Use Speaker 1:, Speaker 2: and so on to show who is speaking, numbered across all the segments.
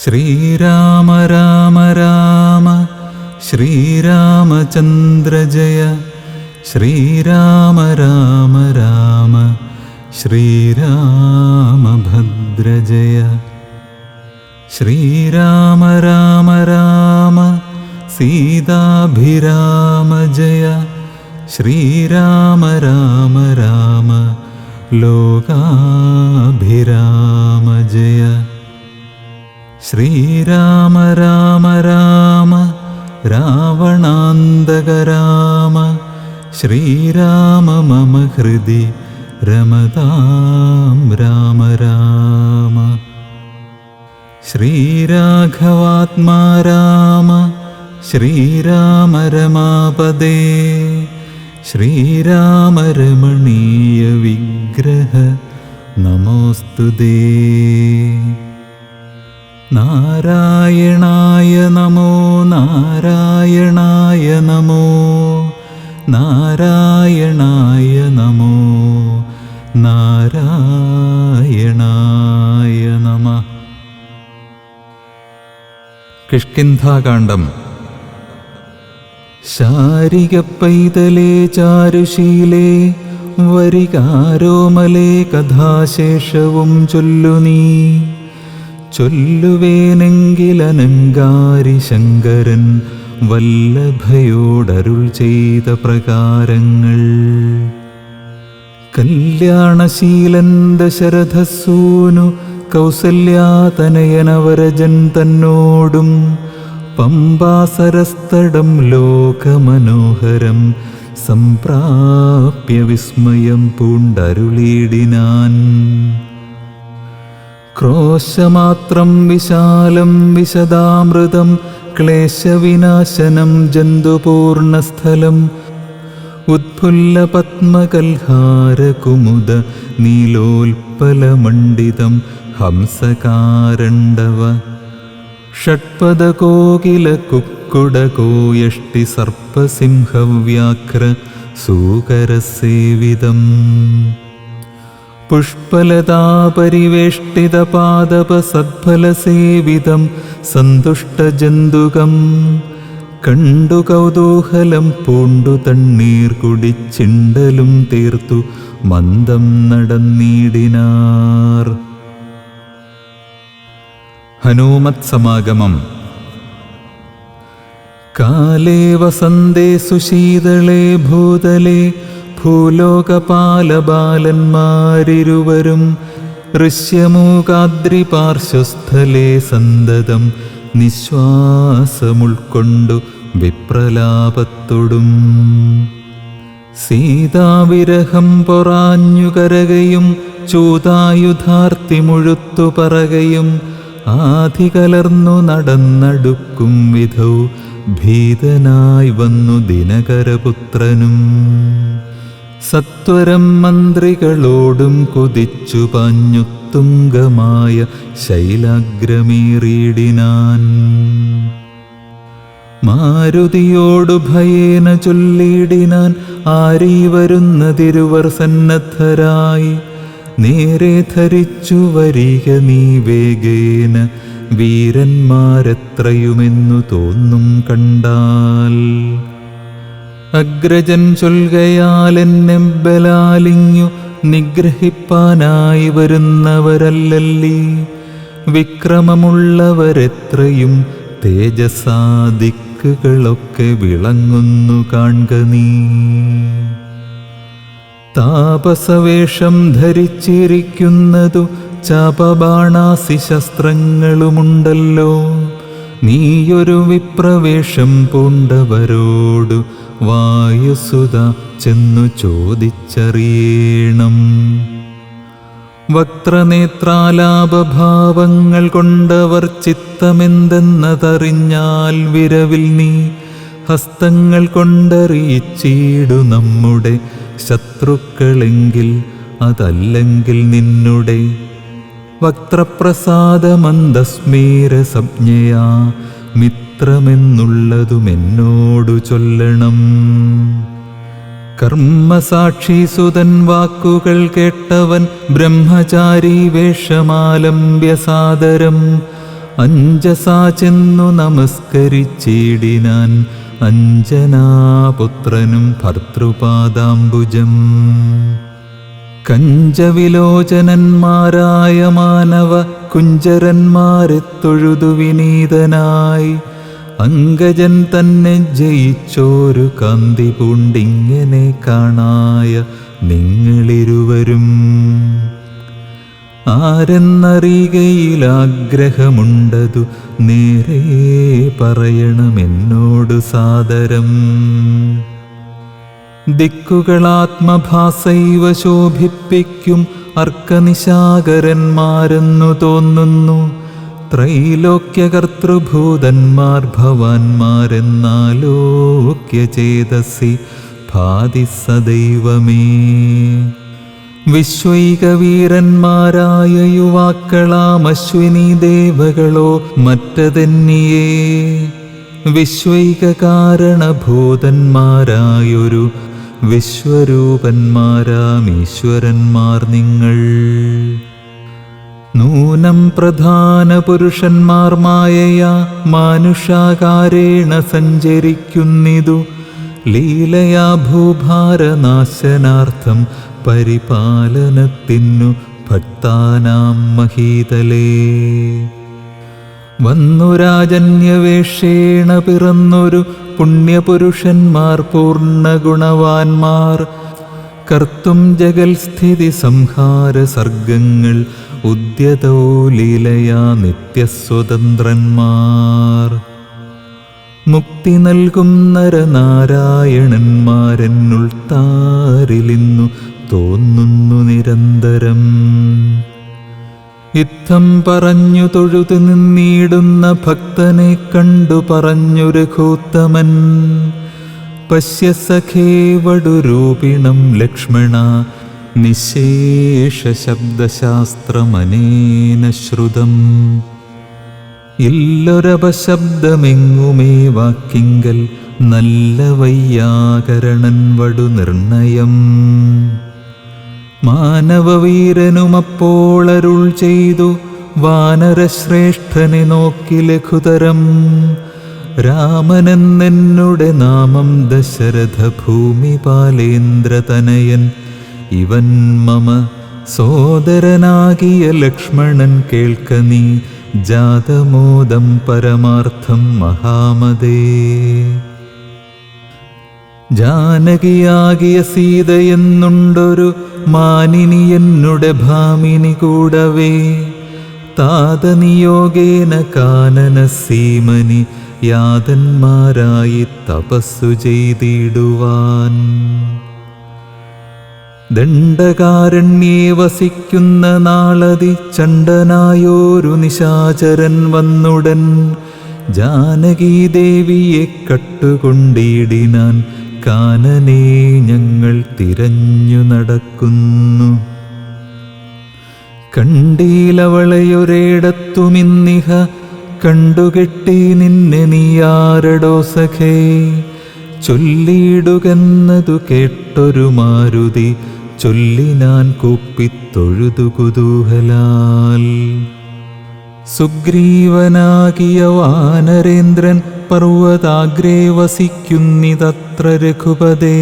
Speaker 1: ശ്രീരാമ രാമ രാമ ശ്രീരാമചന്ദ്ര ജയ. ശ്രീരാമ രാമ രാമ ശ്രീരാമഭദ്ര ജയ. ശ്രീരാമ രാമ രാമ സീതാഭിരാമ ജയ. ശ്രീരാമ രാമ രാമ ലോകാഭിരാമ ജയ. ശ്രീരാമ രാമ രാമ രാവണാന്തക രാമ. ശ്രീരാമ മമ ഹൃദി രമതാം രാമ രാമ. ശ്രീരാഘവാത്മാ രാമ. ശ്രീരാമ രമാപദേ. ശ്രീരാമ രമണീയ വിഗ്രഹ നമോസ്തുതേ. നാരായണായ നമോ നാരായണായ നമോ നാരായണായ നമോ നാരായണായ നമഃ. കിഷ്കിന്ധാകാണ്ഡം. ശാരിക പൈതലേ ചാരുശീലേ വരികാരോമലേ കഥാശേഷവും ചൊല്ലു നീ. ചൊല്ലുവേനെങ്കിലനങ്കാരി ശങ്കരൻ വല്ലഭയോടരുൾ ചെയ്ത പ്രകാരങ്ങൾ. കല്യാണശീലൻ ദശരഥസൂനു കൗസല്യാതനയനവരജൻ തന്നോടും പമ്പാസരസ്തടം ലോകമനോഹരം സംപ്രാപ്യ വിസ്മയം പൂണ്ടരുളിടിനാൻ. ക്രോശമാത്രം വിശാലം വിശദാമൃതം ക്ലേശവിനാശനം ജന്തുപൂർണസ്ഥലം ഉത്ഫുല്ലപത്മകൽഹാരകുമുദ നീലോൽപലമണ്ഡിതം ഹംസകാരണ്ഡവ. ഷഡ്പദകോകിലകുക്കുടകോയഷ്ടി സർപ്പസിംഹവ്യാഘ്ര സൂകരസേവിതം. പുഷ്പലതാപരിവേഷ്ടിതപാദപസദ്ഫലസേവിതം സന്തുഷ്ടജന്തുകം. കണ്ടു കൗതൂഹലം പൂണ്ടു തണ്ണീർ കുടിച്ചിണ്ടലും തീർത്തു മന്ദം നടന്നിടിനാർ. ഹനുമത് സമാഗമം. കാലേ വസന്തേ സുശീതളേ ഭൂതലേ ഭൂലോകപാലബാലന്മാരിരുവരും ഋഷ്യമൂകാദ്രിപാർശ്വസ്ഥലേ സന്തതം നിശ്വാസമുൾക്കൊണ്ടു വിപ്രലാപത്തൊടും. സീതാവിരഹം പൊറാഞ്ഞുകരകയും ചൂതായുധാർത്തി മുഴുത്തു പറകയും ആധികലർന്നു നടന്നടുക്കും വിധൗ ഭീതനായി വന്നു ദിനകരപുത്രനും. സത്വരം മന്ത്രികളോടും കുതിച്ചു പാഞ്ഞുത്തുംഗമായ ശൈലാഗ്രമേറിയിടിനാൻ. മാരുതിയോടു ഭയേന ചൊല്ലിയിടിനാൻ, ആരീ വരുന്നതിരുവർ സന്നദ്ധരായി. നേരെ ധരിച്ചു വരിക നീ വേഗേന, വീരന്മാരെത്രയുമെന്നു തോന്നും കണ്ടാൽ. അഗ്രജൻ ചൊൽകയാലെന്നെ ബലാലിങ്ങു നിഗ്രഹിപ്പാനായി വരുന്നവരല്ലല്ലീ. വിക്രമമുള്ളവരെത്രയും തേജസാ ദിക്കുകളൊക്കെ വിളങ്ങുന്നു കാൺക നീ. താപസവേഷം ധരിച്ചിരിക്കുന്നതു ചാപബാണാസി ശസ്ത്രങ്ങളുമുണ്ടല്ലോ. നീയൊരു വിപ്രവേഷം പൂണ്ടവരോടു വായുസുത ചെന്നു ചോദിച്ചറിയണം. വക്രനേത്രാലാപഭാവങ്ങൾ കൊണ്ടവർ ചിത്തമെന്തെന്നതറിഞ്ഞാൽ വിരവിൽ നീ ഹസ്തങ്ങൾ കൊണ്ടറിയിച്ചിടു നമ്മുടെ ശത്രുക്കളെങ്കിൽ അതല്ലെങ്കിൽ നിന്നുടെ. വക്ത്രപ്രസാദമന്ദസ്മേരസംജ്ഞയാ മിത്രമെന്നുള്ളതുമെന്നോടു ചൊല്ലണം. കർമ്മസാക്ഷീസുതൻ വാക്കുകൾ കേട്ടവൻ ബ്രഹ്മചാരി വേഷമാലംബ്യ സാദരം അഞ്ജസാ ചെന്നു നമസ്കരിച്ചിടിനാൻ അഞ്ജനാപുത്രനും ഭർതൃപാദാംബുജം. കഞ്ചവിലോചനന്മാരായ മാനവ കുഞ്ചരന്മാരെ തൊഴുതു വിനീതനായി അങ്കജൻ തന്നെ ജയിച്ചോരു കാന്തി പൂണ്ടിങ്ങനെ കാണായ നിങ്ങളിരുവരും. ആരെന്നറിയുകയിലാഗ്രഹമുണ്ടതു നേരെ പറയണമെന്നോടു സാദരം. ദിക്കുകളാത്മഭാസൈവ ശോഭിപ്പിക്കും അർക്കനിശാകരന്മാരെന്നു തോന്നുന്നു. ത്രൈലോക്യകർത്തൃഭൂതന്മാർ ഭവാന്മാരെന്നാലോക്യചേതസി ഭാതി സദൈവമേ. വിശ്വൈകവീരന്മാരായ യുവാക്കളാം അശ്വിനി ദേവകളോ മറ്റതെന്നിയേ. വിശ്വൈകകാരണഭൂതന്മാരായൊരു വിശ്വരൂപന്മാരാമീശ്വരന്മാർ നിങ്ങൾ. നൂനം പ്രധാന പുരുഷന്മാർ മായയാ മാനുഷാകാരേണ സഞ്ചരിക്കുന്നിതു. ലീലയാ ഭൂഭാരനാശനാർത്ഥം പരിപാലനത്തിനു ഭക്താനാം മഹീതലേ. വന്നു രാജന്യവേഷേണ പിറന്നൊരു പുണ്യപുരുഷന്മാർ പൂർണ്ണഗുണവാന്മാർ. കർത്തും ജഗൽസ്ഥിതി സംഹാര സർഗങ്ങൾ ഉദ്യതോ ലീലയാ നിത്യസ്വതന്ത്രന്മാർ. മുക്തി നൽകും നരനാരായണന്മാരെന്നുൾത്താരിലിന്നു തോന്നുന്നു നിരന്തരം. ഇത്തം പറഞ്ഞു തൊഴുതു നിന്നിടുന്ന ഭക്തനെ കണ്ടു പറഞ്ഞു രഘൂത്തമൻ. പശ്യ സഖേ വടുരൂപിണം ലക്ഷ്മണ നിശേഷ ശബ്ദശാസ്ത്രമനേന ശ്രുതം. ഇല്ലൊരപശബ്ദമെങ്ങുമേ വാക്കിങ്കൽ നല്ല വൈയാകരണൻ വടു നിർണയം. മാനവവീരനുമപ്പോൾ അരുൾ ചെയ്തു വാനരശ്രേഷ്ഠനെ നോക്കി ലഘുതരം. രാമനെന്നെന്നുടെ നാമം ദശരഥ ഭൂമിപാലേന്ദ്രതനയൻ. ഇവൻ മമ സോദരനാകിയ ലക്ഷ്മണൻ കേൾക്ക നീ ജാതമോദം പരമാർത്ഥം മഹാമതേ. ജാനകിയാകിയ സീതയെന്നുണ്ടൊരു മാനിനി എന്നുടെ ഭാമിനി കൂടവേ. താതനിയോഗേന കാനന സീമനി യാതന്മാരായി തപസ്സു ചെയ്തിടുവാൻ. ദണ്ഡകാരണ്യേ വസിക്കുന്ന നാളതി ചണ്ഡനായോരു നിശാചരൻ വന്നുടൻ. ജാനകീദേവിയെ കട്ടുകൊണ്ടിടിനാൻ കാനനെ ഞങ്ങൾ തിരഞ്ഞു നടക്കുന്നു. കണ്ടീലവളയൊരിടത്തുമിന്നിഹ കണ്ടുകെട്ടി നിന്നെ നീയാരടോ സഖേ. ചൊല്ലിയിടുകെന്നതു കേട്ടൊരു മാരുതി ചൊല്ലിനാൻ കൂപ്പിത്തൊഴുതു കുതൂഹലാൽ. സുഗ്രീവനാകിയ വാനരേന്ദ്രൻ പർവ്വതാഗ്രേ വസിക്കുന്നിതത്ര രഘുപതേ.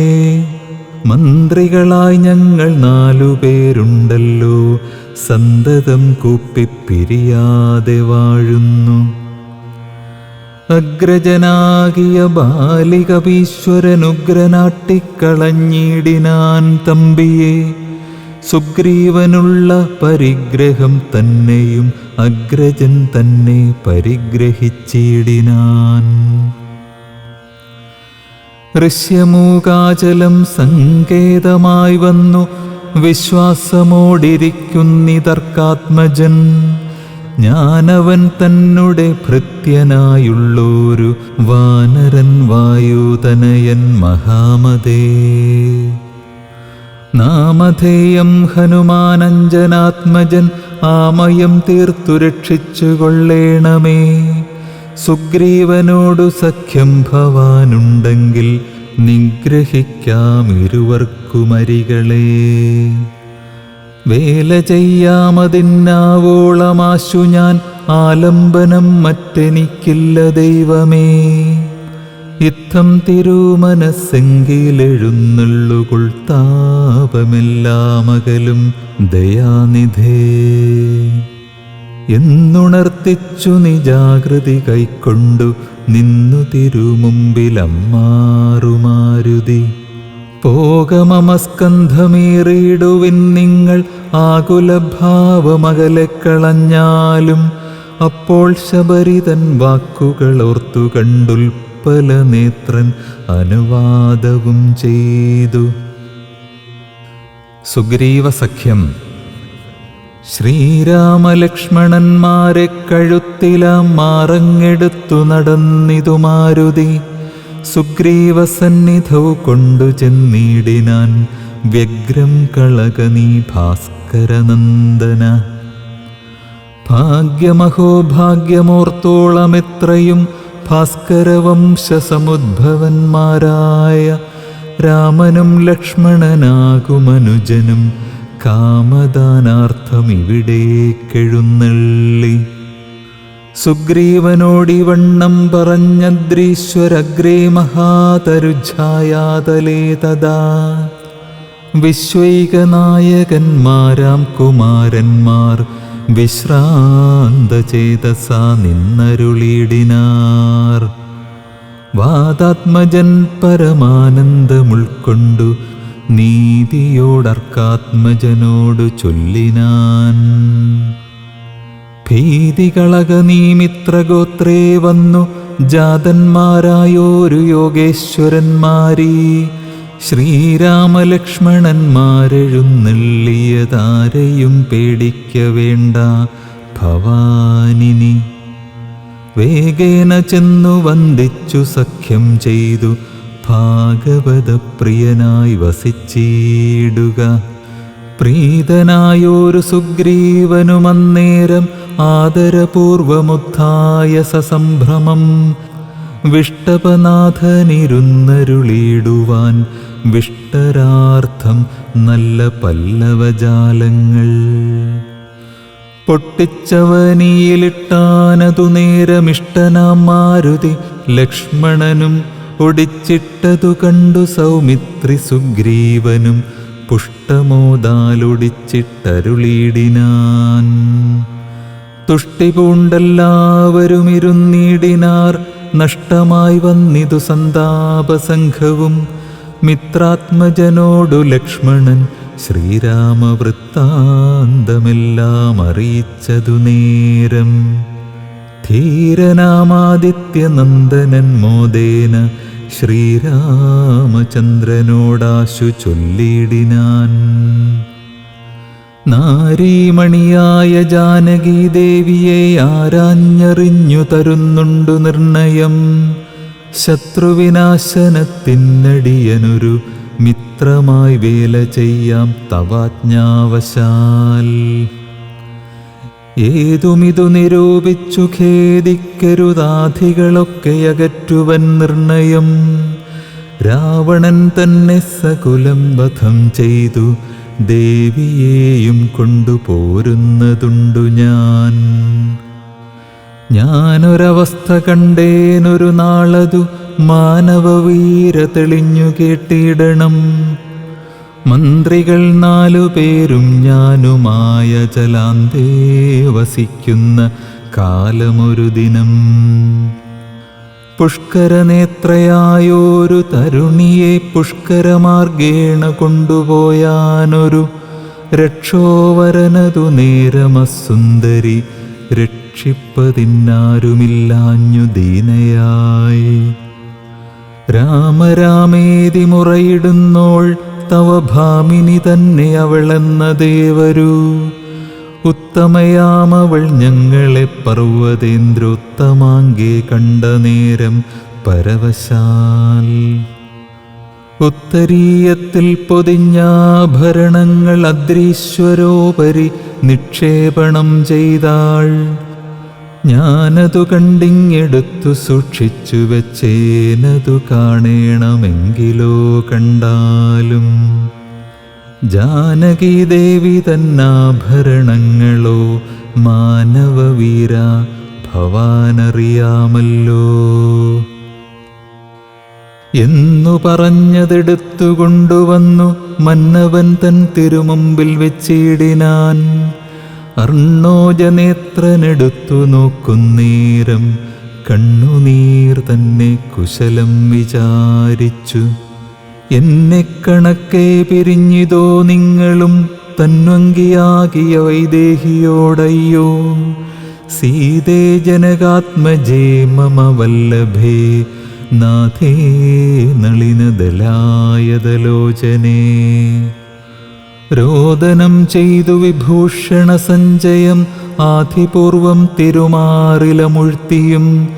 Speaker 1: മന്ത്രികളായി ഞങ്ങൾ 4 പേരുണ്ടല്ലോ, സന്തതം കൂപ്പിപ്പിരിയാതെ വാഴുന്നു. അഗ്രജനാകിയ ബാലികപീശ്വരനുഗ്രനാട്ടിക്കളഞ്ഞിടിനാൻ തമ്പിയെ. സുഗ്രീവനുള്ള പരിഗ്രഹം തന്നെയും അഗ്രജൻ തന്നെ പരിഗ്രഹിച്ചിടിനാൻ. ഋഷ്യമൂകാചലം സങ്കേതമായി വന്നു വിശ്വാസമോടിരിക്കുന്നിതർക്കാത്മജൻ. ഞാനവൻ തന്നുടെ ഭൃത്യനായുള്ളൊരു വാനരൻ വായുതനയൻ മഹാമതേ. നാമധേയം ഹനുമാനഞ്ജനാത്മജൻ ആമയം തീർത്തു രക്ഷിച്ചു കൊള്ളേണമേ. സുഗ്രീവനോടു സഖ്യം ഭവാനുണ്ടെങ്കിൽ നിഗ്രഹിക്കാം ഇരുവർക്കുമരികളെ. വേല ചെയ്യാമതിന്നാവോളമാശു ഞാൻ ആലംബനം മറ്റെനിക്കില്ല ദൈവമേ. ഇത്തം തിരുമനസ്സെങ്കിലെഴുന്നള്ളുകൊൾ താപമെല്ലാമകലും ദയാനിധേ. എന്നുണർത്തിച്ചു നിജാകൃതി കൈക്കൊണ്ടു നിന്നു തിരുമുമ്പിലമ്മാറുമാരുതി. പോകമമസ്കന്ധമേറിയിടുവിൻ നിങ്ങൾ ആകുലഭാവമകലെ കളഞ്ഞാലും. അപ്പോൾ ശബരിതൻ വാക്കുകളോർത്തു കണ്ടുൽപ്പല നേത്രൻ അനുവാദവും ചെയ്തു. സുഗ്രീവസഖ്യം. ശ്രീരാമലക്ഷ്മണന്മാരെ കഴുത്തിലാം മാറങ്ങെടുത്തു നടന്നിതു മാരുതി. സുഗ്രീവസന്നിധൗ കൊണ്ടു ചെന്നിടിനാൻ വ്യഗ്രം കളകനീ ഭാസ്കരനന്ദന. ഭാഗ്യമഹോ ഭാഗ്യമോർത്തോളമെത്രയും ഭാസ്കരവംശസമുദ്ഭവന്മാരായ രാമനും ലക്ഷ്മണനാകുമനുജനും കാമദാനാർത്ഥമിവിടേക്കെഴുന്നള്ളി. സുഗ്രീവനോടിവണ്ണം പറഞ്ഞദ്രീശ്വരഗ്രേ മഹാതരുഛായാതലേ തദാ. വിശ്വൈകനായകന്മാരാം കുമാരന്മാർ വിശ്രാന്തചേതസാ നിന്നരുളിടിനാർ. വാദാത്മജൻ പരമാനന്ദമുൾക്കൊണ്ടു നീതിയോടർക്കാത്മജനോടു ചൊല്ലിനാൻ. ഭീതികളക നീ മിത്രഗോത്രേ വന്നു ജാതന്മാരായോരു യോഗേശ്വരന്മാരീ. ശ്രീരാമലക്ഷ്മണന്മാരെഴുന്നള്ളിയതാരെയും പേടിക്ക വേണ്ട ഭവാനിനി. വേഗേന ചെന്നു വന്ദിച്ചു സഖ്യം ചെയ്തു ഭാഗവതപ്രിയനായി വസിച്ചിടുക. പ്രീതനായോരു സുഗ്രീവനുമന്നേരം ആദരപൂർവമുത്ഥായ സസംഭ്രമം. വിഷ്ടപനാഥനിരുന്നരുളിടുവാൻ വിഷ്ടരാർത്ഥം നല്ല പല്ലവജാലങ്ങൾ. പൊട്ടിച്ചവനിയിലിട്ടാനതു നേരമിഷ്ടനാം മാരുതി ലക്ഷ്മണനും ഒടിച്ചിട്ടതു കണ്ടു സൗമിത്രി സുഗ്രീവനും പുഷ്ടമോദാലൊടിച്ചിട്ടരുളിടിനാൻ. തുഷ്ടി പൂണ്ടെല്ലാവരും ഇരുന്നിടിനാർ. നഷ്ടമായി വന്നിതു സന്താപസംഘവും. മിത്രാത്മജനോടു ലക്ഷ്മണൻ ശ്രീരാമവൃത്താന്തമെല്ലാം അറിയിച്ചതു നേരം. ധീരനാമാദിത്യനന്ദനൻ മോദേന ശ്രീരാമചന്ദ്രനോടാശു ചൊല്ലിടിനാൻ. നാരീമണിയായ ജാനകീദേവിയെ ആരാഞ്ഞറിഞ്ഞു തരുന്നുണ്ടു നിർണയം. ശത്രുവിനാശനത്തിനടിയനൊരു മിത്രമായി വേല ചെയ്യാം തവാജ്ഞാവശാൽ. ഏതുമിതു നിരൂപിച്ചു ഖേദിക്കരുതാധികളൊക്കെ അകറ്റുവൻ നിർണയം. രാവണൻ തന്നെ സകുലം വധം ചെയ്തു ദേവിയെയും കൊണ്ടുപോരുന്നതുണ്ടു ഞാൻ. ഞാനൊരവസ്ഥ കണ്ടേനൊരു നാളതു മാനവവീര തെളിഞ്ഞു കേട്ടിടണം. മന്ത്രികൾ 4 പേരും ഞാനുമായ ജലാന്തേ വസിക്കുന്ന കാലമൊരു ദിനം. പുഷ്കരനേത്രയായോരു തരുണിയെ പുഷ്കരമാർഗേണ കൊണ്ടുപോയാനൊരു രക്ഷോവരനതു നേരമസുന്ദരി രക്ഷിപ്പതിന്നാരുമില്ലാഞ്ഞു ദീനയായി. രാമരാമേതി മുറയിടുന്നോൾ തവ ഭാമിനി തന്നെ അവളെന്ന ദേവരു. ഉത്തമയാമവൾ ഞങ്ങളെ പർവ്വതേന്ദ്രോത്തമാങ്കേ കണ്ട നേരം പരവശാൽ. ഉത്തരീയത്തിൽ പൊതിഞ്ഞാഭരണങ്ങൾ അദ്രീശ്വരോപരി നിക്ഷേപണം ചെയ്താൾ. ഞാനതു കണ്ടിങ്ങെടുത്തു സൂക്ഷിച്ചു വെച്ചേനതു കാണേണമെങ്കിലോ കണ്ടാലും. ജാനകീദേവി തന്നാഭരണങ്ങളോ മാനവവീര ഭവാനറിയാമല്ലോ. എന്നു പറഞ്ഞതെടുത്തുകൊണ്ടുവന്നു മന്നവൻ തൻ തിരുമുമ്പിൽ വെച്ചിടിനാൻ. അർണോജനേത്രനെടുത്തു നോക്കുന്നേരം കണ്ണുനീർ തന്നെ കുശലം വിചാരിച്ചു. എന്നെ കണക്കെ പിരിഞ്ഞിതോ നിങ്ങളും തന്വങ്കിയാകിയ വൈദേഹിയോടയ്യോ. സീതേ ജനകാത്മജേ മമ വല്ലഭേ നാഥേ നളിനദലായതലോചനേ. രോദനം ചെയ്തു വിഭൂഷണ സഞ്ചയം ആധിപൂർവം തിരുമാറിലമുഴ്ത്തിയും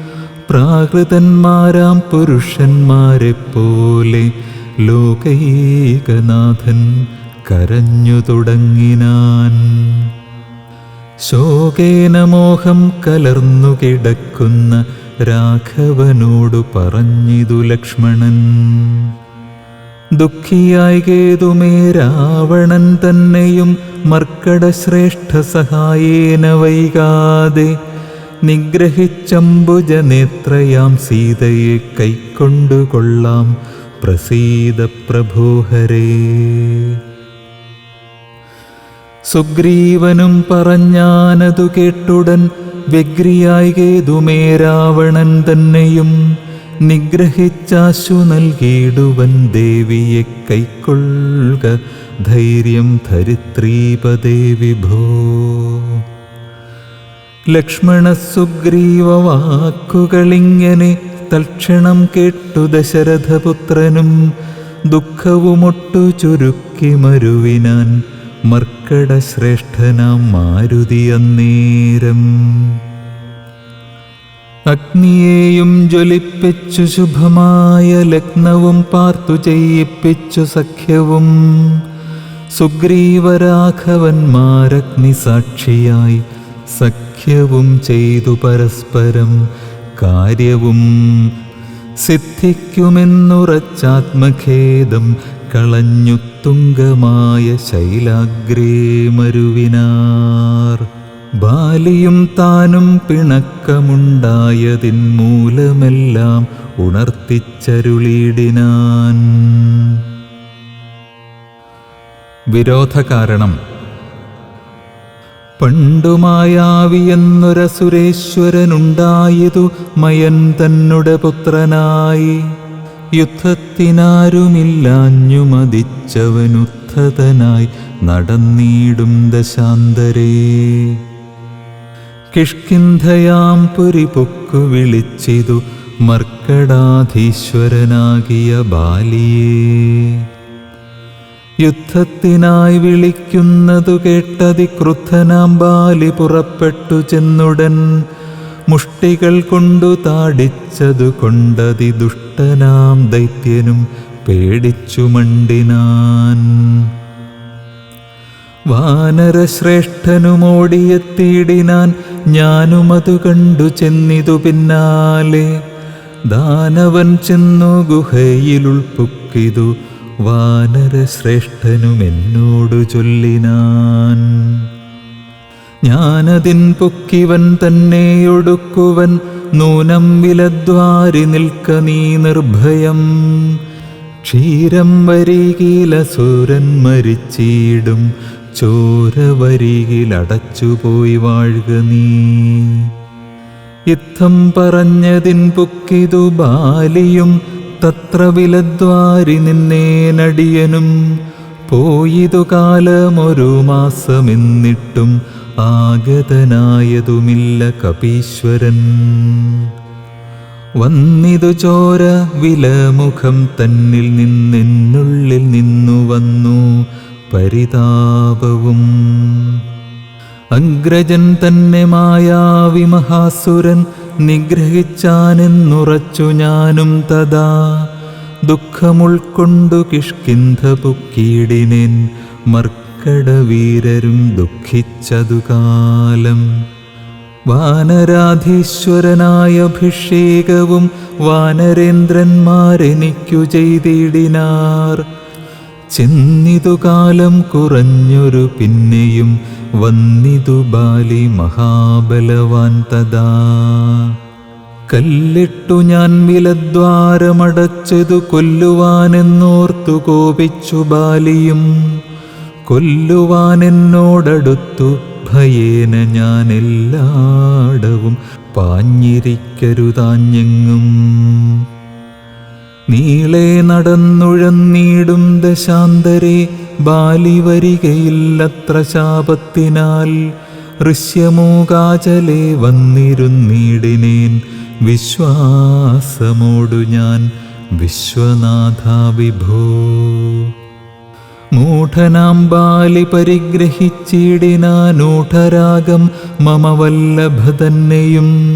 Speaker 1: പ്രാകൃതന്മാരാം പുരുഷന്മാരെപ്പോലെ ലോകൈകനാഥൻ കരഞ്ഞു തുടങ്ങിനാൻ. ശോകേന മോഹം കലർന്നു കിടക്കുന്ന രാഘവനോടു പറഞ്ഞിതു ലക്ഷ്മണൻ. ദുഃഖിയായി കേതുമേ രാവണൻ തന്നെയും മർക്കടശ്രേഷ്ഠ സഹായേന വൈകാതെ നിഗ്രഹിച്ചംബുജനേത്രയാം സീതയെ കൈക്കൊണ്ടുകൊള്ളാം. പ്രസീദ പ്രഭോഹരേ. സുഗ്രീവനും പറഞ്ഞാനതു കേട്ടുടൻ വ്യഗ്രിയായി കേതുമേ രാവണൻ തന്നെയും നിഗ്രഹിച്ചാശു നൽകിയിടുവൻ ദേവിയെ കൈക്കൊള്ളുക ധൈര്യം ധരിത്രീപദേ വിഭോ. ലക്ഷ്മണ സുഗ്രീവ വാക്കുകളിങ്ങനെ തൽക്ഷണം കേട്ടു ദശരഥപുത്രനും ദുഃഖവുമൊട്ടു ചുരുക്കി മരുവിനാൻ മർക്കടശ്രേഷ്ഠനാം മാരുതി അന്നേരം. അഗ്നിയെയും ജ്വലിപ്പിച്ചു ശുഭമായ ലഗ്നവും പാർത്തു ചെയ്യിപ്പിച്ചു സഖ്യവും സുഗ്രീവരാഘവന്മാരഗ്നി സാക്ഷിയായി സഖ്യവും ചെയ്തു പരസ്പരം കാര്യവും സിദ്ധിക്കുമെന്നുറച്ചാത്മഖേദം കളഞ്ഞു തുംഗമായ ശൈലാഗ്രേ മരുവിനാർ. ബാലിയും താനും പിണക്കമുണ്ടായതിൻ മൂലമെല്ലാം ഉണർത്തിച്ചരുളിയിടിനാൻ. വിരോധകാരണം. പണ്ടുമായാവിയെന്നൊരസുരേശ്വരനുണ്ടായതു മയൻ തന്നുടെ പുത്രനായി. യുദ്ധത്തിനാരുമില്ലാഞ്ഞു മതിച്ചവനുദ്ധതനായി നടന്നീടും ദശാന്തരേ. കിഷ്കിന്ധയാം പുരിപൊക്കു വിളിച്ചിതു മർക്കടാധീശ്വരനാകിയ ബാലിയേ. യുദ്ധത്തിനായി വിളിക്കുന്നതു കേട്ടതിക്രുദ്ധനാം ബാലി പുറപ്പെട്ടു ചെന്നുടൻ മുഷ്ടികൾ കൊണ്ടു താടിച്ചതു കൊണ്ടതി ദുഷ്ടനാം ദൈത്യനും പേടിച്ചു മണ്ടിനാൻ. വാനരശ്രേഷ്ഠനുമോടിയെത്തിയിടിനാൻ. ഞാനുമതു കണ്ടു ചെന്നിതു പിന്നാലെ. ദാനവൻ ചെന്നു ഗുഹയിലുൾപ്പുക്കിതു വാനരശ്രേഷ്ഠനും എന്നോടു ചൊല്ലിനാൻ. ഞാനതിൻ പൊക്കിവൻ തന്നെയൊടുക്കുവൻ നൂനം വിലദ്വാരി നിൽക്ക നീ നിർഭയം. ക്ഷീരം വരികിലസുരൻ മരിച്ചിടും ചോര വരികിലടച്ചുപോയി വാഴുക നീ. യുദ്ധം പറഞ്ഞതിൻ പൊക്കിതു ബാലിയും തത്ര വിലദ്വാരി നിന്നേനടിയനും. പോയിതു കാലമൊരു മാസമെന്നിട്ടും ആഗതനായതുമില്ല കപീശ്വരൻ. വന്നിതു ചോര വിലമുഖം തന്നിൽ നിന്നെന്നുള്ളിൽ നിന്നു വന്നു പരിതാപവും. അഗ്രജൻ തന്നെ മായാവി മഹാസുരൻ നിഗ്രഹിച്ചാനെന്നുറച്ചു ഞാനും തഥാ. ദുഃഖമുൾക്കൊണ്ടു കിഷ്കിന്ധ പുക്കീടിനേൻ മർക്കടവീരരും ദുഃഖിച്ചതു കാലം. വാനരാധീശ്വരനായ അഭിഷേകവും വാനരേന്ദ്രന്മാരെനിക്കു ചെയ്തിടിനാർ. ചെന്നിതു കാലം കുറഞ്ഞൊരു പിന്നെയും വന്നിതു ബാലി മഹാബലവാൻ തഥാ. കല്ലിട്ടു ഞാൻ വിലദ്വാരമടച്ചതു കൊല്ലുവാനെന്നോർത്തു കോപിച്ചു ബാലിയും. കൊല്ലുവാനെന്നോടടുത്തു ഭയേന ഞാൻ എല്ലായിടവും പാഞ്ഞിരിക്കരുതാഞ്ഞെങ്ങും. നീളെ നടന്നുഴന്നീടും ദശാന്തരെ ബാലി വരികയില്ലത്ര ശാപത്തിനാൽ. ഋഷ്യമൂകാചലെ വന്നിരുന്നീടിനേൻ വിശ്വാസമോടു ഞാൻ വിശ്വനാഥ വിഭോ. മൂഢനാം ബാലി പരിഗ്രഹിച്ചിടിനാനൂഢരാഗം മമ വല്ലഭതന്നെയും.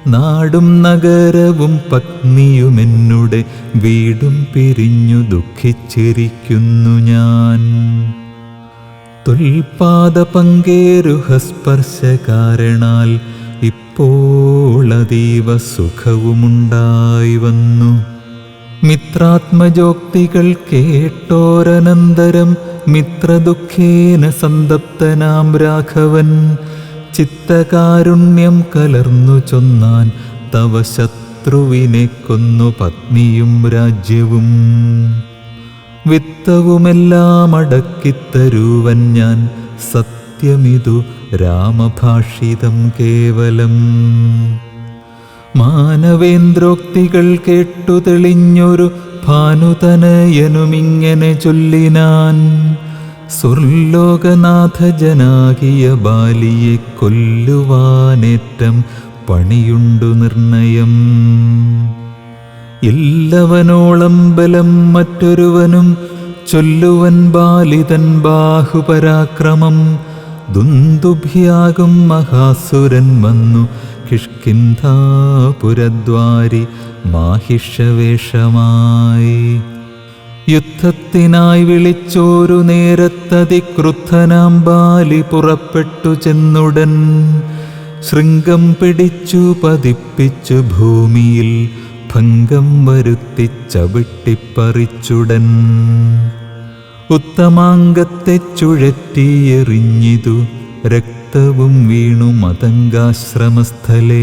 Speaker 1: നാടും നഗരവും പത്നിയുമെന്നുടെ വീടും പിരിഞ്ഞു ദുഃഖിച്ചിരിക്കുന്നു ഞാൻ. തുൽപാദ പങ്കേരുഹസ്പർശ കാരണാൽ ഇപ്പോൾ അതീവ സുഖവുമുണ്ടായി വന്നു. മിത്രാത്മജോക്തികൾ കേട്ടോരനന്തരം മിത്രദുഃഖേന സന്തപ്തനാം രാഘവൻ ചിത്തകാരുണ്യം കലർന്നു ചൊന്നാൻ, തവ ശത്രുവിനെ കൊന്നു പത്നിയും രാജ്യവും. വിത്തവുമെല്ലാം അടക്കിത്തരുവൻ ഞാൻ, സത്യമിതു രാമഭാഷിതം കേവലം. മാനവേന്ദ്രോക്തികൾ കേട്ടു തെളിഞ്ഞൊരു ഭാനുതനയനുമിങ്ങനെ ചൊല്ലിനാൻ, സുർലോകനാഥ ജനാകിയ ബാലിയെ കൊല്ലുവാനേറ്റം പണിയുണ്ടു നിർണയം. ഇല്ലവനോളം ബലം മറ്റൊരുവനും ചൊല്ലുവൻ ബാലിതൻ ബാഹുപരാക്രമം. ദുന്ദുഭിയാകും മഹാസുരൻ വന്നു കിഷ്കിന്ധാപുരദ്വാരി മാഹിഷവേഷമായി. യുദ്ധത്തിനായി വിളിച്ചോരു നേരത്തതിക്രുദ്ധനാം ബാലി പുറപ്പെട്ടു ചെന്നുടൻ. ശൃംഗം പിടിച്ചു പതിപ്പിച്ചു ഭൂമിയിൽ ഭംഗം വരുത്തിച്ചവിട്ടിപ്പറിച്ചുടൻ. ഉത്തമാംഗത്തെ ചുഴറ്റിയെറിഞ്ഞിതു രക്തവും വീണു മതംഗാശ്രമസ്ഥലേ.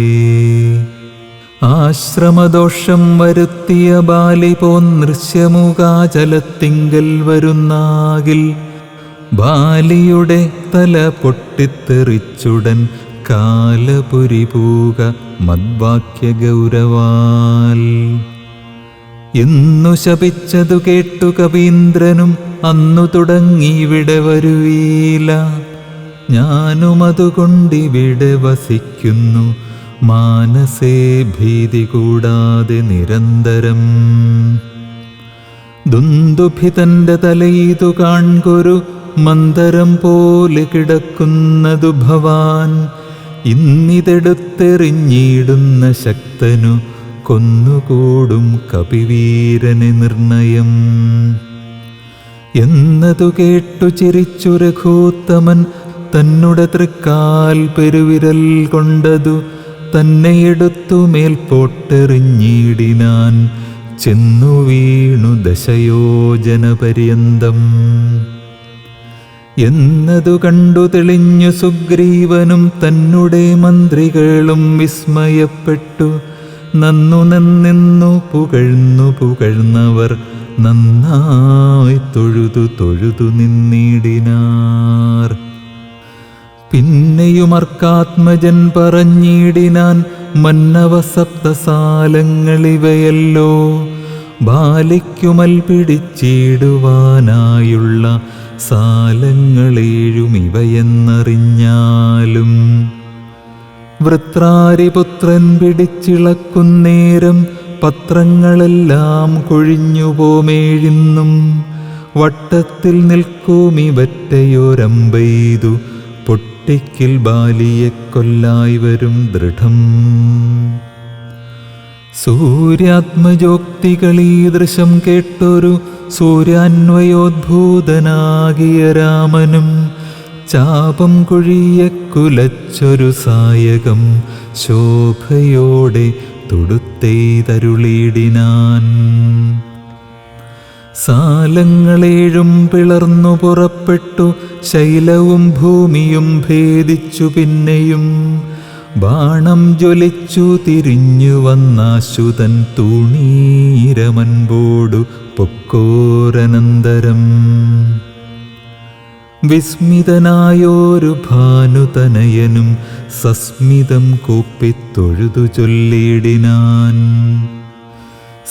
Speaker 1: ആശ്രമദോഷം വരുത്തിയ ബാലി പോന്നൃശ്യമുഖാചലത്തിങ്കൽ വരുന്നാകിൽ ബാലിയുടെ തല പൊട്ടിത്തെറിച്ചുടൻ കാലപുരിപൂക മദ്വാക്യ ഗൗരവാൽ. എന്നു ശപിച്ചതു കേട്ടു കവീന്ദ്രനും അന്നു തുടങ്ങിവിടെ വരുവീല. ഞാനുമതുകൊണ്ടിവിടെ വസിക്കുന്നു മാനസേ ഭീതി കൂടാതെ നിരന്തരം. ദുന്ദുഭിതന്റെ തലയിതു കാൺകൊരു മന്ദരം പോലെ കിടക്കുന്നതു ഭവാൻ. ഇന്നിതെടുത്തെറിഞ്ഞിടുന്ന ശക്തനു കൊന്നുകൂടും കപിവീരന് നിർണയം. എന്നതു കേട്ടു ചിരിച്ചു രഘൂത്തമൻ തന്നുടെ തൃക്കാൽ പെരുവിരൽ കൊണ്ടതു തന്നെയെടുത്തു മേൽപോട്ടെറിഞ്ഞിടിനാൻ. ചെന്നു വീണു ദശയോജന പര്യന്തം. എന്നതു കണ്ടു തെളിഞ്ഞു സുഗ്രീവനും തന്നുടെ മന്ത്രികളും വിസ്മയപ്പെട്ടു. നന്നു നന്നു പുകഴ്ന്നവർ നന്നായി തൊഴുതു നിന്നിടിനാർ. പിന്നെയുമർക്കാത്മജൻ പറഞ്ഞിടിനാൻ, മന്നവ സപ്തസാലങ്ങളിവയല്ലോ ബാലിക്കുമൽ പിടിച്ചിടുവാനായുള്ള സാലങ്ങളേഴും ഇവയെന്നറിഞ്ഞാലും. വൃത്രാരിപുത്രൻ പിടിച്ചിളക്കുന്നേരം പത്രങ്ങളെല്ലാം കൊഴിഞ്ഞുപോമേഴിന്നും. വട്ടത്തിൽ നിൽക്കുമിവറ്റയൊരമ്പെയ്തു പൊട്ടിക്കിൽ ബാലിയെ കൊല്ലായി വരും ദൃഢം. സൂര്യാത്മജോക്തികളീദൃശം കേട്ടൊരു സൂര്യാന്വയോദ്ഭൂതനാകിയ രാമനും ചാപം കൊഴിയ കുലച്ചൊരു സായകം ശോഭയോടെ തൊടുത്തെയ്തരുളിയിടിനാൻ. സാലങ്ങളേഴും പിളർന്നു പുറപ്പെട്ടു, ശൈലവും ഭൂമിയും ഭേദിച്ചു. പിന്നെയും ബാണം ജ്വലിച്ചു തിരിഞ്ഞു വന്നാശുതൻ തൂണീരമൻപോടു പൊക്കോരനന്തരം. വിസ്മിതനായോരു ഭാനുതനയനും സസ്മിതം കൂപ്പിത്തൊഴുതു ചൊല്ലിയിടിനാൻ.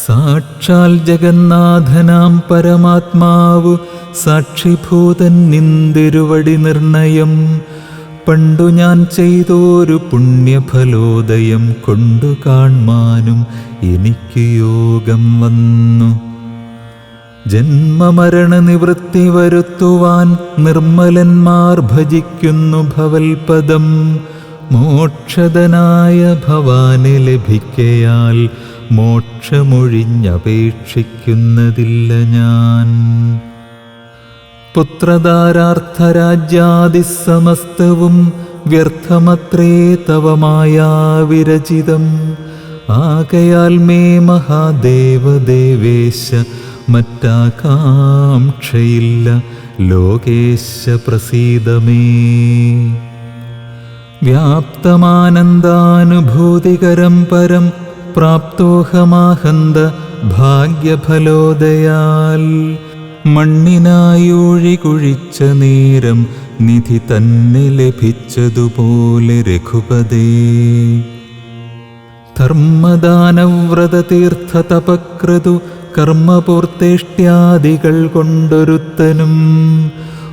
Speaker 1: സാക്ഷാൽ ജഗന്നാഥനാം പരമാത്മാവു സാക്ഷിഭൂതൻ നിന്തിരുവടി നിർണയം. പണ്ടു ഞാൻ ചെയ്തോരു പുണ്യഫലോദയം കൊണ്ടു കാൺമാനും എനിക്ക് യോഗം വന്നു. ജന്മമരണ നിവൃത്തി വരുത്തുവാൻ നിർമ്മലന്മാർ ഭജിക്കുന്നു ഭവൽപദം. മോക്ഷദനായ ഭവാനെ ലഭിക്കയാൽ മോക്ഷമൊഴിഞ്ഞപേക്ഷിക്കുന്നതില്ല ഞാൻ. പുത്രധാരാർത്ഥരാജ്യാദിസമസ്തവും വ്യർത്ഥമത്രേ തവ മായാവിരചിതം. ആകയാൽ മേ മഹാദേവദേവേശ മറ്റാകാംക്ഷയില്ല ലോകേശ പ്രസീദമേ. വ്യാപ്തമാനന്ദാനുഭൂതികരം പരം പ്രാപ്തോഹമാഹന്ത ഭാഗ്യഫലോദയാൽ. മണ്ണിനായൂഴി കുഴിച്ച നേരം നിധി തന്നെ ലഭിച്ചതുപോലെ രഘുപതേ. ധർമ്മദാനവ്രതതീർത്ഥ തപക്രതു കർമ്മപൂർത്തേഷ്ട്യാദികൾ കൊണ്ടൊരുത്തനും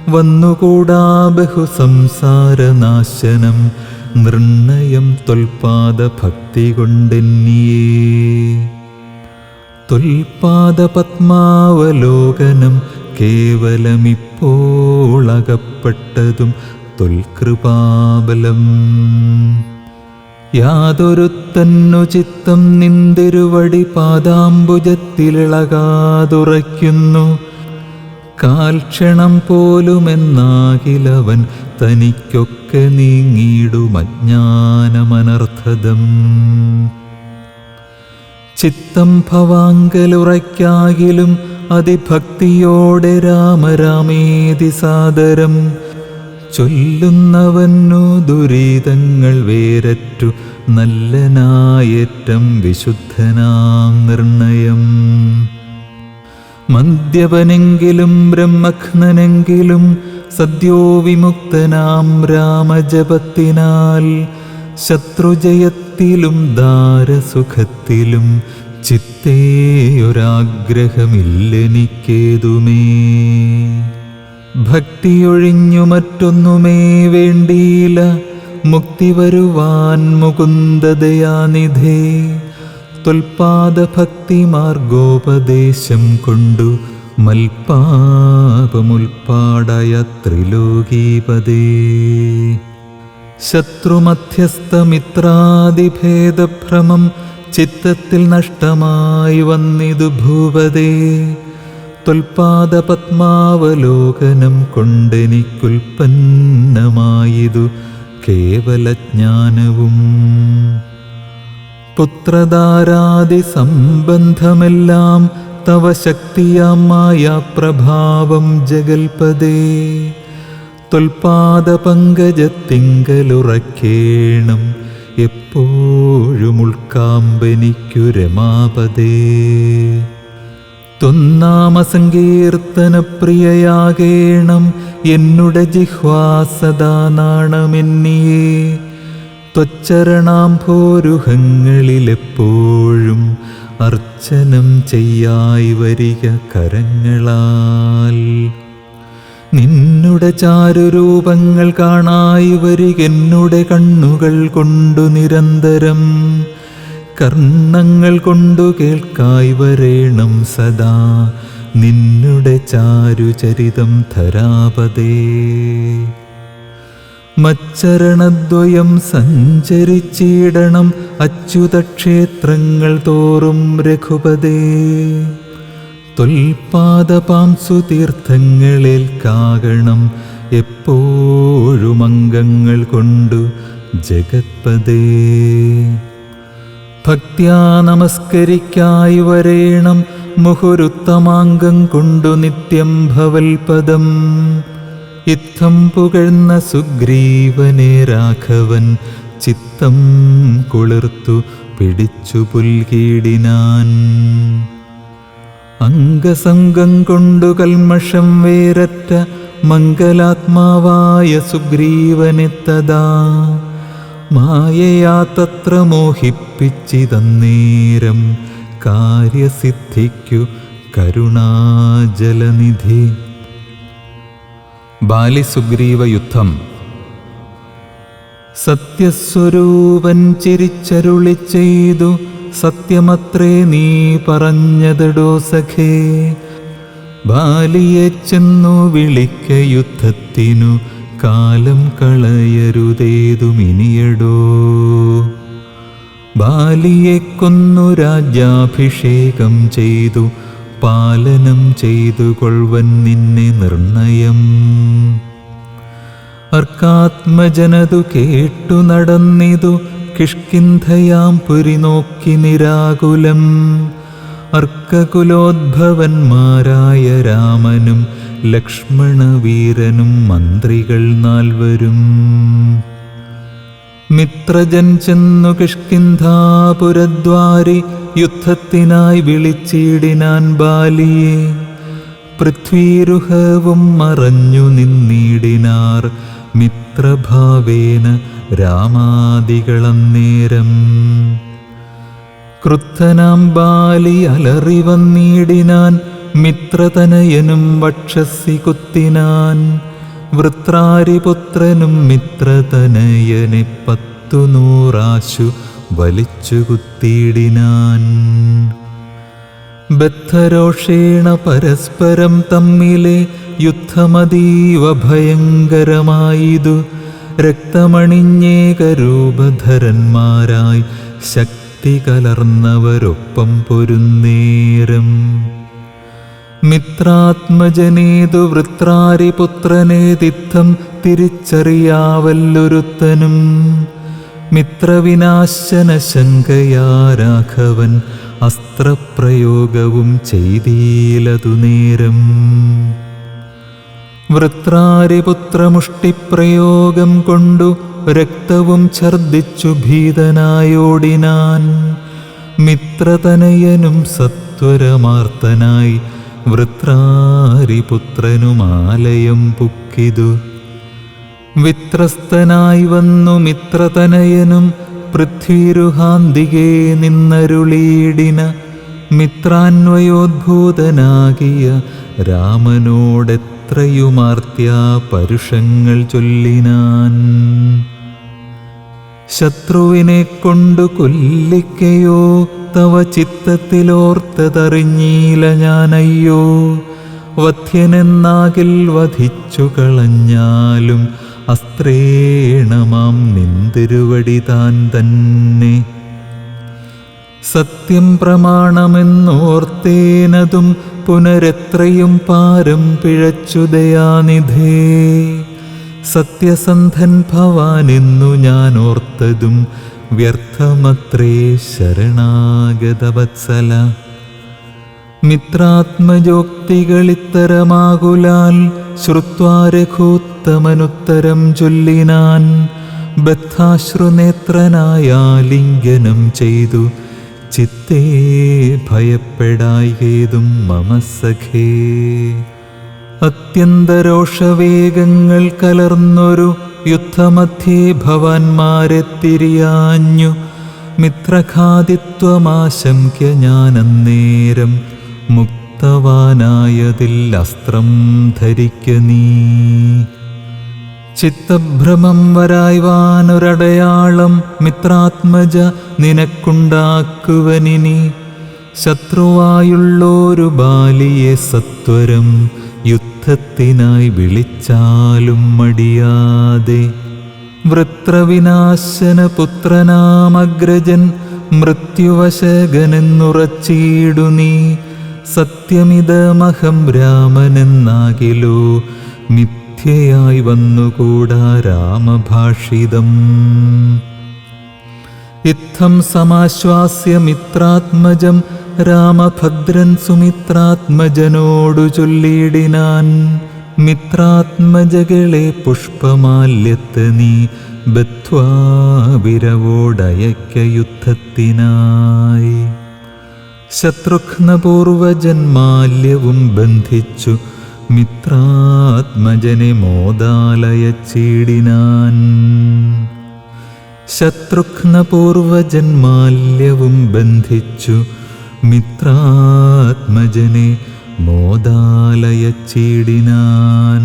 Speaker 1: വന്നുകൂടാ ബഹുസംസാരനാശനം. നിർണയം ത്വൽപാദഭക്തി കൊണ്ടെന്നിയേ. ത്വൽപാദപത്മാവലോകനം കേവലമിപ്പോളകപ്പെട്ടതും ത്വൽകൃപാബലം. യാതൊരുത്തന്നു ചിത്തം നിന്തിരുവടി പാദാംബുജത്തിലിളകാതുറയ്ക്കുന്നു. കാൽക്ഷണം പോലുമെന്നാകിലവൻ തനിക്കൊക്കെ നീങ്ങിയിടുമജ്ഞാനമനർത്ഥദം. ചിത്തം ഭവാങ്കലുറയ്ക്കാകിലും അതിഭക്തിയോടെ രാമരാമേതി സാദരം. ചൊല്ലുന്നവന്നു ദുരിതങ്ങൾ വേരറ്റു നല്ലനായേറ്റം വിശുദ്ധനാം നിർണയം. മദ്യപനെങ്കിലും ബ്രഹ്മഘ്നനെങ്കിലും സദ്യോ വിമുക്തനാം രാമജപത്തിനാൽ. ശത്രുജയത്തിലും ദാരസുഖത്തിലും ചിത്തേയൊരാഗ്രഹമില്ലെനിക്കേതുമേ. ഭക്തിയൊഴിഞ്ഞു മറ്റൊന്നുമേ വേണ്ടിയില്ല മുക്തി വരുവാൻ മുകുന്ദദയാനിധേ. ത്വൽപാദഭക്തി മാർഗോപദേശം കൊണ്ടു മൽപാപമുൽപ്പാടയ ത്രിലോകീപദേ. ശത്രുമധ്യസ്ഥമിത്രാദിഭേദഭ്രമം ചിത്തത്തിൽ നഷ്ടമായി വന്നിതു ഭൂപദേ. ത്വൽപാദപത്മാവലോകനം കൊണ്ടെനിക്കുൽപ്പന്നമായിതു കേവലജ്ഞാനവും. പുത്രധാരാദി സംബന്ധമെല്ലാം തവ ശക്തിയാം മായാപ്രഭാവം ജഗൽപദേ. ത്വൽപാദപങ്കജത്തിങ്കലുറക്കേണം എപ്പോഴും ഉൾക്കാമ്പനിക്കു രമാപദേ. ത്വന്നാമസങ്കീർത്തനപ്രിയയാകേണം എന്നുടെ ജിഹ്വാ സദാ നാണമെന്നിയേ. ത്വച്ചരണാംഭോരുഹങ്ങളിലെപ്പോഴും അർച്ചനം ചെയ്യായി വരിക കരങ്ങളാൽ. നിന്നുടെ ചാരുരൂപങ്ങൾ കാണായി വരികെന്നുടെ കണ്ണുകൾ കൊണ്ടു നിരന്തരം. കർണങ്ങൾ കൊണ്ടു കേൾക്കായി വരേണം സദാ നിന്നുടെ ചാരുചരിതം ധരാപദേ. മച്ചരണദ്വയം സഞ്ചരിച്ചിടണം അച്യുതക്ഷേത്രങ്ങൾ തോറും രഘുപതേ. ത്വൽപാദപാംസു തീർത്ഥങ്ങളേൽക്കാകണം എപ്പോഴും അംഗങ്ങൾ കൊണ്ടു ജഗത്പദേ. ഭക്ത്യാ നമസ്കരിക്കായി വരേണം മുഹുരുത്തമാംഗം കൊണ്ടു നിത്യം ഭവൽപദം. ഇത്തം പുകഴ്ന്ന സുഗ്രീവനെ രാഘവൻ ചിത്തം കുളിർത്തു പിടിച്ചു പുൽകീടിനാൻ. അംഗസംഗം കൊണ്ടു കൽമഷം വേരറ്റ മംഗലാത്മാവായ സുഗ്രീവനെത്തതാ മായയാ തത്ര മോഹിപ്പിച്ചിതന്നേരം കാര്യസിദ്ധിക്കു കരുണാജലനിധി. ബാലിസുഗ്രീവ യുദ്ധം. സത്യസ്വരൂപൻ ചിരിച്ചരുളി ചെയ്തു, സത്യമത്രേ നീ പറഞ്ഞതെടോ സഖേ. ബാലിയെ ചെന്നു വിളിക്ക യുദ്ധത്തിനു, കാലം കളയരുതേതുമിനിയടോ. ബാലിയെ കൊന്നു രാജ്യാഭിഷേകം ചെയ്തു, പാലനം ചെയ്തു കൊൾവൻ നിന്നെ നിർണയം. അർക്കാത്മജനതു കേട്ടു നടന്നിതു, കിഷ്കിന്ധയാം പുരി നോക്കി നിരാകുലം. അർക്കകുലോദ്ഭവന്മാരായ രാമനും ലക്ഷ്മണവീരനും മന്ത്രികൾ 4 മിത്രജൻ ചെന്നു കിഷ്കിന്ധാപുരദ്വാരി യുദ്ധത്തിനായി വിളിച്ചിടിനാൻ ബാലിയെ. പൃഥ്വീരുഹവും മറഞ്ഞു നിന്നിടിനാർ മിത്രഭാവേന രാമാദികളന്നേരം. ക്രുദ്ധനാം ബാലി അലറി വന്നിടിനാൻ, മിത്രതനയനും വക്ഷസി കുത്തിനാൻ. വൃത്രാരിപുത്രനും മിത്രതനയനെ 100 വലിച്ചു കുത്തിയിടിനാൻ. ബദ്ധരോഷേണ പരസ്പരം തമ്മിലെ യുദ്ധമതീവ ഭയങ്കരമായിതു. രക്തമണിഞ്ഞേകരൂപധരന്മാരായി ശക്തി കലർന്നവരൊപ്പം പൊരുന്നേരം. മിത്രാത്മജനേതു വൃത്രാരിപുത്രനേതിത്തം തിരിച്ചറിയാവല്ലൊരുത്തനും. മിത്രവിനാശന ശങ്കയാ രാഘവൻ അസ്ത്രപ്രയോഗവും ചെയ്തീലതു നേരം. വൃത്രാരിപുത്രമുഷ്ടിപ്രയോഗം കൊണ്ടു രക്തവും ഛർദിച്ചു ഭീതനായോടിനാൻ. മിത്രതനയനും സത്വരമാർത്തനായി വൃത്രാരിപുത്രനുമാലയം പുക്കിതു. വിത്രസ്തനായി വന്നു മിത്രതനയനും പൃഥ്വീരുഹാന്തികേ നിന്നരുളീടിന. മിത്രാന്വയോദ്ഭൂതനാകിയ രാമനോടെത്രയുമാർത്തിയാ പരുഷങ്ങൾ ചൊല്ലിനാൻ. ശത്രുവിനെ കൊണ്ടു കൊല്ലിക്കയോ തവ ചിത്തത്തിലോർത്തതറിഞ്ഞീല ഞാനയ്യോ. വധ്യനെന്നാകിൽ വധിച്ചു കളഞ്ഞാലും അസ്ത്രേണമാം നിന്തിരുവടി താൻ തന്നെ. സത്യം പ്രമാണമെന്നോർത്തേനതും പുനരെത്രയും പാരം പിഴച്ചു ദയാനിധേ. സത്യസന്ധൻ ഭവാനെന്നു ഞാൻ ഓർത്തതും വ്യർത്ഥമത്രേ ശരണാഗതവത്സല. മിത്രാത്മജോക്തികളിത്തരമാകുലാൽ ശ്രുത്വാ രഘൂത്തമനുത്തരം ചൊല്ലിനാൻ. ബദ്ധാശ്രുനേത്രനായാലിംഗനം ചെയ്തു ചിത്തേ ഭയപ്പെടായികേതും മമ സഖേ. അത്യന്തരോഷവേഗങ്ങൾ കലർന്നൊരു യുദ്ധമധ്യേ ഭവാന്മാരെ തിരിയാഞ്ഞു. മിത്രഘാതിത്വമാശങ്ക്യ ഞാനന്നേരം മുക്തവാനായതിൽ അസ്ത്രം ധരിക്ക നീ. ചിത്തഭ്രമം വരായ്വാനൊരടയാളം മിത്രാത്മജ നിനക്കുണ്ടാക്കുവനിനി. ശത്രുവായുള്ളോരു ബാലിയെ സത്വരം യുദ്ധത്തിനായി വിളിച്ചാലും മടിയാതെ. വൃത്രവിനാശന പുത്രനാമഗ്രജൻ മൃത്യുവശകനെന്നുറച്ചീടു നീ. സത്യമിതമഹം രാമനെന്നാകിലോ മിഥ്യയായി വന്നുകൂടാ രാമഭാഷിതം. ഇത്തം സമാശ്വാസ്യ മിത്രാത്മജം രാമഭദ്രൻ സുമിത്രാത്മജനോടു ചൊല്ലിയിടിനാൻ. മിത്രാത്മജകളെ പുഷ്പമാല്യത്ത് നീ ബദ്ധ്വാ വിരവോടയക്ക യുദ്ധത്തിനായി. ശത്രുഘ്നപൂർവജന്മാല്യവും ബന്ധിച്ചു മിത്രാത്മജനെ മോദാലയച്ചിടിനാൻ. ശത്രുഘ്നപൂർവജന്മാല്യവും ബന്ധിച്ചു മിത്രാത്മജനെ മോദാലയച്ചിടിനാൻ.